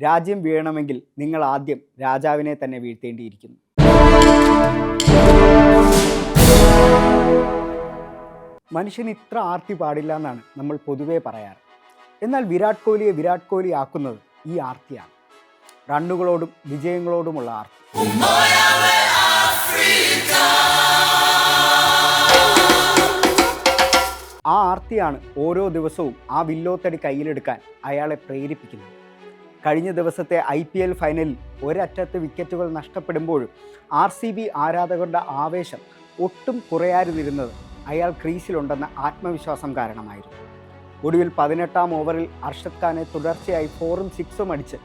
രാജ്യം വീഴണമെങ്കിൽ നിങ്ങൾ ആദ്യം രാജാവിനെ തന്നെ വീഴ്ത്തേണ്ടിയിരിക്കുന്നു. മനുഷ്യന് ഇത്ര ആർത്തി പാടില്ല എന്നാണ് നമ്മൾ പൊതുവേ പറയാറ്. എന്നാൽ വിരാട് കോഹ്ലി ആക്കുന്നത് ഈ ആർത്തിയാണ്. റണ്ണുകളോടും വിജയങ്ങളോടുമുള്ള ആർത്തി. ആ ആർത്തിയാണ് ഓരോ ദിവസവും ആ വില്ലോത്തടി കയ്യിലെടുക്കാൻ അയാളെ പ്രേരിപ്പിക്കുന്നത്. കഴിഞ്ഞ ദിവസത്തെ IPL ഫൈനലിൽ ഒരറ്റത്ത് വിക്കറ്റുകൾ നഷ്ടപ്പെടുമ്പോഴും RCB ആരാധകരുടെ ആവേശം ഒട്ടും കുറയാതിരുന്നത് അയാൾ ക്രീസിലുണ്ടെന്ന ആത്മവിശ്വാസം കാരണമായിരുന്നു. ഒടുവിൽ 18ാം ഓവറിൽ അർഷദ് ഖാനെ തുടർച്ചയായി 4ഉം 6ഉം അടിച്ച്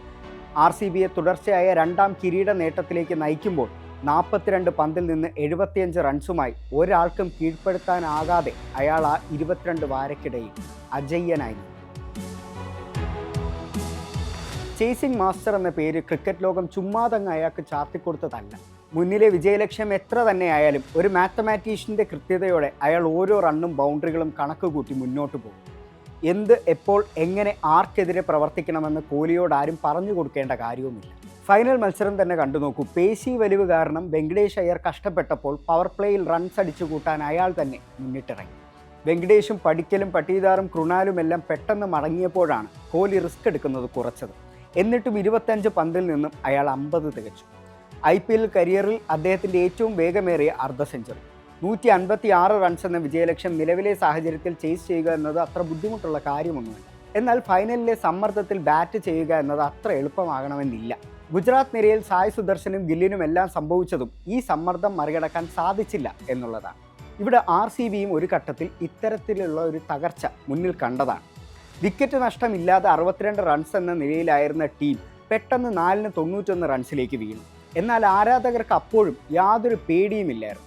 RCBയെ തുടർച്ചയായ 2ാം കിരീട നേട്ടത്തിലേക്ക് നയിക്കുമ്പോൾ 42 പന്തിൽ നിന്ന് 75 റൺസുമായി ഒരാൾക്കും കീഴ്പ്പെടുത്താനാകാതെ അയാൾ ആ 22 വാരക്കിടയിൽ അജയ്യനായി. ചേസിംഗ് മാസ്റ്റർ എന്ന പേര് ക്രിക്കറ്റ് ലോകം ചുമ്മാതങ്ങ് അയാൾക്ക് ചാർത്തിക്കൊടുത്തതല്ല. മുന്നിലെ വിജയലക്ഷ്യം എത്ര തന്നെയായാലും ഒരു മാത്തമാറ്റീഷ്യൻ്റെ കൃത്യതയോടെ അയാൾ ഓരോ റണ്ണും ബൗണ്ടറികളും കണക്ക് കൂട്ടി മുന്നോട്ട് പോകും. എന്ത്, എപ്പോൾ, എങ്ങനെ, ആർക്കെതിരെ പ്രവർത്തിക്കണമെന്ന് കോഹ്ലിയോട് ആരും പറഞ്ഞു കൊടുക്കേണ്ട കാര്യവുമില്ല. ഫൈനൽ മത്സരം തന്നെ കണ്ടു നോക്കൂ. പേശി വലിവ് കാരണം വെങ്കടേഷ് അയ്യർ കഷ്ടപ്പെട്ടപ്പോൾ പവർ പ്ലേയിൽ റൺസ് അടിച്ചു കൂട്ടാൻ അയാൾ തന്നെ മുന്നിട്ടിറങ്ങി. വെങ്കടേഷും പടിക്കലും പട്ടീദാറും കൃണാലുമെല്ലാം പെട്ടെന്ന് മടങ്ങിയപ്പോഴാണ് കോഹ്ലി റിസ്ക് എടുക്കുന്നത് കുറച്ചത്. എന്നിട്ടും 25 പന്തിൽ നിന്നും അയാൾ 50 തികച്ചു. IPL കരിയറിൽ അദ്ദേഹത്തിൻ്റെ ഏറ്റവും വേഗമേറിയ അർദ്ധ സെഞ്ചുറി. 156 റൺസ് എന്ന വിജയലക്ഷ്യം നിലവിലെ സാഹചര്യത്തിൽ ചേസ് ചെയ്യുക എന്നത് അത്ര ബുദ്ധിമുട്ടുള്ള കാര്യമൊന്നുമല്ല. എന്നാൽ ഫൈനലിലെ സമ്മർദ്ദത്തിൽ ബാറ്റ് ചെയ്യുക എന്നത് അത്ര എളുപ്പമാകണമെന്നില്ല. ഗുജറാത്ത് നിരയിൽ സായ് സുദർശനും ഗില്ലിനും എല്ലാം സംഭവിച്ചതും ഈ സമ്മർദ്ദം മറികടക്കാൻ സാധിച്ചില്ല എന്നുള്ളതാണ്. ഇവിടെ RCBയും ഒരു ഘട്ടത്തിൽ ഇത്തരത്തിലുള്ള ഒരു തകർച്ച മുന്നിൽ കണ്ടതാണ്. വിക്കറ്റ് നഷ്ടമില്ലാതെ 62 റൺസ് എന്ന നിലയിലായിരുന്ന ടീം പെട്ടെന്ന് 4ന് 91 റൺസിലേക്ക് വീണു. എന്നാൽ ആരാധകർക്ക് അപ്പോഴും യാതൊരു പേടിയുമില്ലായിരുന്നു.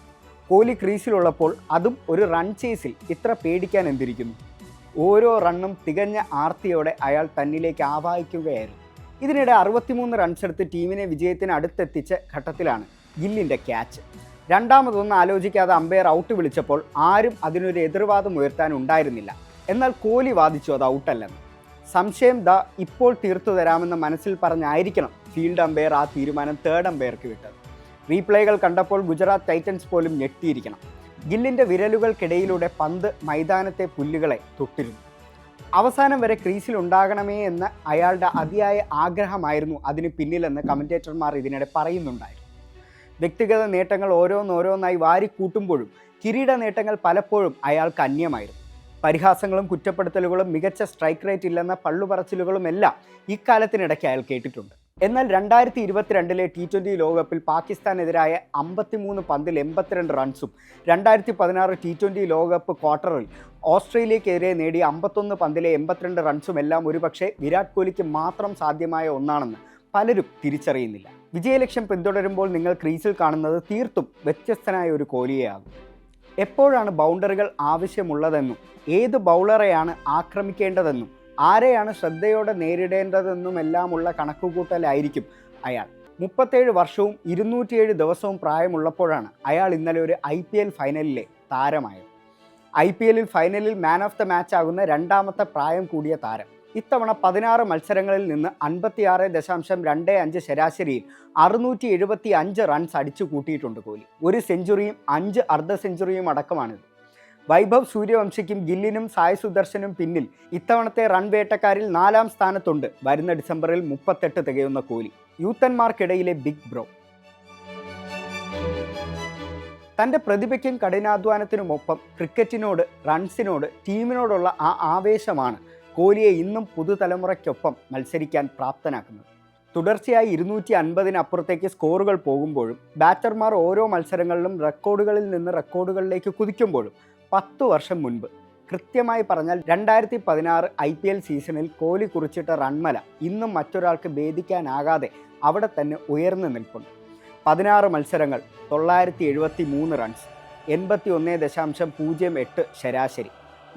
കോഹ്ലി ക്രീസിലുള്ളപ്പോൾ, അതും ഒരു റൺ ചേസിൽ, ഇത്ര പേടിക്കാൻ എന്തിരിക്കുന്നു? ഓരോ റണ്ണും തികഞ്ഞ ആർത്തിയോടെ അയാൾ തന്നിലേക്ക് ആവാഹിക്കുകയായിരുന്നു. ഇതിനിടെ 63 റൺസെടുത്ത് ടീമിനെ വിജയത്തിന് അടുത്തെത്തിച്ച ഘട്ടത്തിലാണ് ഗില്ലിൻ്റെ ക്യാച്ച്. രണ്ടാമതൊന്നും ആലോചിക്കാതെ അമ്പയർ ഔട്ട് വിളിച്ചപ്പോൾ ആരും അതിനൊരു എതിർവാദം ഉയർത്താനുണ്ടായിരുന്നില്ല. എന്നാൽ കോഹ്ലി വാദിച്ചു അത് ഔട്ടല്ലെന്ന്. സംശയം ഇപ്പോൾ തീർത്തു തരാമെന്ന് മനസ്സിൽ പറഞ്ഞായിരിക്കണം ഫീൽഡ് അമ്പയർ ആ തീരുമാനം തേർഡ് അമ്പയർക്ക് വിട്ടത്. റീപ്ലേകൾ കണ്ടപ്പോൾ ഗുജറാത്ത് ടൈറ്റൻസ് പോലും ഞെട്ടിയിരിക്കണം. ഗില്ലിൻ്റെ വിരലുകൾക്കിടയിലൂടെ പന്ത് മൈതാനത്തെ പുല്ലുകളെ തൊട്ടിരുന്നു. അവസാനം വരെ ക്രീസിൽ ഉണ്ടാകണമേ എന്ന അയാളുടെ അതിയായ ആഗ്രഹമായിരുന്നു അതിന് പിന്നിലെന്ന് കമൻറ്റേറ്റർമാർ ഇതിനിടെ പറയുന്നുണ്ടായിരുന്നു. വ്യക്തിഗത നേട്ടങ്ങൾ ഓരോന്നോരോന്നായി വാരിക്കൂട്ടുമ്പോഴും കിരീട നേട്ടങ്ങൾ പലപ്പോഴും അയാൾക്ക് അന്യമായിരുന്നു. പരിഹാസങ്ങളും കുറ്റപ്പെടുത്തലുകളും മികച്ച സ്ട്രൈക്ക് റേറ്റ് ഇല്ലെന്ന പള്ളുപറച്ചിലുകളുമെല്ലാം ഇക്കാലത്തിനിടയ്ക്ക് അയാൾ കേട്ടിട്ടുണ്ട്. എന്നാൽ 2022 T20 ലോകകപ്പിൽ പാകിസ്ഥാനെതിരായ 53 പന്തിൽ 82 റൺസും 2016 T20 ലോകകപ്പ് ക്വാർട്ടറിൽ ഓസ്ട്രേലിയക്കെതിരെ നേടിയ 51 പന്തിലെ 82 റൺസും എല്ലാം ഒരുപക്ഷെ വിരാട് കോഹ്ലിക്ക് മാത്രം സാധ്യമായ ഒന്നാണെന്ന് പലരും തിരിച്ചറിയുന്നില്ല. വിജയലക്ഷ്യം പിന്തുടരുമ്പോൾ നിങ്ങൾ ക്രീസിൽ കാണുന്നത് തീർത്തും വ്യത്യസ്തനായ ഒരു കോഹ്ലിയെയാകും. എപ്പോഴാണ് ബൗണ്ടറികൾ ആവശ്യമുള്ളതെന്നും ഏത് ബൗളറെയാണ് ആക്രമിക്കേണ്ടതെന്നും ആരെയാണ് ശ്രദ്ധയോടെ നേരിടേണ്ടതെന്നുമെല്ലാമുള്ള കണക്കുകൂട്ടലായിരിക്കും അയാൾ. 37 വർഷവും 207 ദിവസവും പ്രായമുള്ളപ്പോഴാണ് അയാൾ ഇന്നലെ ഒരു IPL ഫൈനലിലെ താരമായത്. IPLൽ ഫൈനലിൽ മാൻ ഓഫ് ദ മാച്ച് ആകുന്ന രണ്ടാമത്തെ പ്രായം കൂടിയ താരം. ഇത്തവണ 16 മത്സരങ്ങളിൽ നിന്ന് 56.25 ശരാശരിയിൽ 675 റൺസ് അടിച്ചു കൂട്ടിയിട്ടുണ്ട് കോഹ്ലി. ഒരു സെഞ്ചുറിയും 5 അർദ്ധ സെഞ്ചുറിയും അടക്കമാണിത്. വൈഭവ് സൂര്യവംശിക്കും ഗില്ലിനും സായ് സുദർശനും പിന്നിൽ ഇത്തവണത്തെ റൺ വേട്ടക്കാരിൽ 4ാം സ്ഥാനത്തുണ്ട് വരുന്ന ഡിസംബറിൽ 38 തികയുന്ന കോഹ്ലി, യൂത്തന്മാർക്കിടയിലെ ബിഗ് ബ്രോ. തൻ്റെ പ്രതിഭയ്ക്കും കഠിനാധ്വാനത്തിനുമൊപ്പം ക്രിക്കറ്റിനോട്, റൺസിനോട്, ടീമിനോടുള്ള ആ ആവേശമാണ് കോഹ്ലിയെ ഇന്നും പുതുതലമുറയ്ക്കൊപ്പം മത്സരിക്കാൻ പ്രാപ്തനാക്കുന്നത്. തുടർച്ചയായി 250-ന് അപ്പുറത്തേക്ക് സ്കോറുകൾ പോകുമ്പോഴും ബാറ്റർമാർ ഓരോ മത്സരങ്ങളിലും റെക്കോർഡുകളിൽ നിന്ന് റെക്കോർഡുകളിലേക്ക് കുതിക്കുമ്പോഴും 10 വർഷം മുൻപ്, കൃത്യമായി പറഞ്ഞാൽ 2016 IPL സീസണിൽ കോഹ്ലി കുറിച്ചിട്ട റൺമല ഇന്നും മറ്റൊരാൾക്ക് ഭേദിക്കാനാകാതെ അവിടെ തന്നെ ഉയർന്നു നിൽപ്പുണ്ട്. 16 മത്സരങ്ങൾ, 973 റൺസ്, 81.08 ശരാശരി,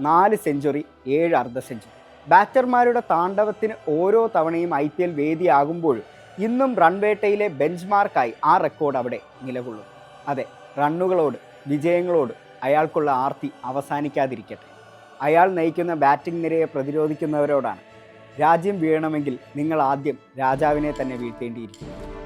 4 സെഞ്ചുറി, 7 അർദ്ധ സെഞ്ചുറി. ബാറ്റർമാരുടെ താണ്ഡവത്തിന് ഓരോ തവണയും IPL വേദിയാകുമ്പോഴും ഇന്നും റൺവേട്ടയിലെ ബെഞ്ച് മാർക്കായി ആ റെക്കോർഡ് അവിടെ നിലകൊള്ളും. അതെ, റണ്ണുകളോട്, വിജയങ്ങളോട് അയാൾക്കുള്ള ആർത്തി അവസാനിക്കാതിരിക്കട്ടെ. അയാൾ നയിക്കുന്ന ബാറ്റിംഗ് നിരയെ പ്രതിരോധിക്കുന്നവരോടാണ് രാജ്യം വീഴണമെങ്കിൽ നിങ്ങൾ ആദ്യം രാജാവിനെ തന്നെ വീഴ്ത്തേണ്ടിയിരിക്കുന്നു.